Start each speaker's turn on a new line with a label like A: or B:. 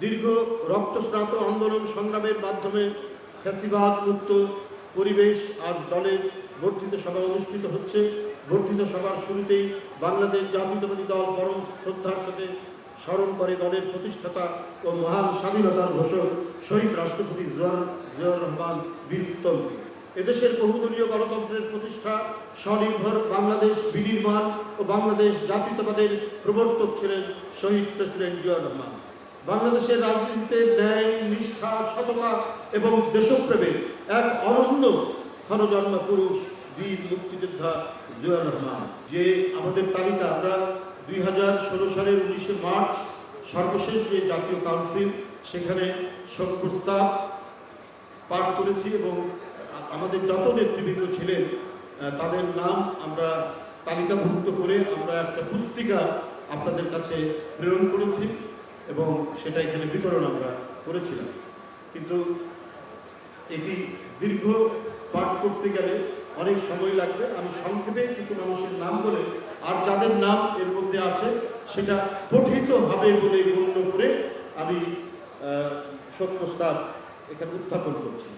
A: দীর্ঘ রক্তস্নাত আন্দোলন সংগ্রামের মাধ্যমে ফ্যাসিবাদ মুক্ত পরিবেশ আজ দলের বর্ধিত সভা অনুষ্ঠিত হচ্ছে। বর্ধিত সভার শুরুতেই বাংলাদেশ জাতীয়তাবাদী দল পরম শ্রদ্ধার সাথে স্মরণ করে দলের প্রতিষ্ঠাতা ও মহান স্বাধীনতার ঘোষক শহীদ রাষ্ট্রপতি জিয়াউর রহমান বীর উত্তমকে। এদেশের বহুদলীয় গণতন্ত্রের প্রতিষ্ঠা, স্বনির্ভর বাংলাদেশ বিনির্মাণ ও বাংলাদেশ জাতীয়তাবাদের প্রবর্তক ছিলেন শহীদ প্রেসিডেন্ট জিয়াউর রহমান। বাংলাদেশের রাজনীতিতে ন্যায়, নিষ্ঠা, সততা এবং দেশপ্রেমের এক অনন্য ক্ষণজন্মা পুরুষ বীর মুক্তিযোদ্ধা জিয়াউর রহমান। যে আমাদের তালিকা আমরা 2016 সালের 19শে মার্চ সর্বশেষ যে জাতীয় কাউন্সিল সেখানে শোক প্রস্তাব পাঠ করেছি এবং আমাদের যত নেতৃবৃন্দ ছিলেন তাদের নাম আমরা তালিকাভুক্ত করে আমরা একটা পুস্তিকা আপনাদের কাছে প্রেরণ করেছি এবং সেটা এখানে বিতরণ আমরা করেছিলাম। কিন্তু এটি দীর্ঘ পাঠ করতে গেলে অনেক সময় লাগবে। আমি সংক্ষেপে কিছু মানুষের নাম বলে আর যাদের নাম এর মধ্যে আছে সেটা পঠিত হবে বলে গণ্য করে আমি শোক প্রস্তাব এখানে উত্থাপন করছি।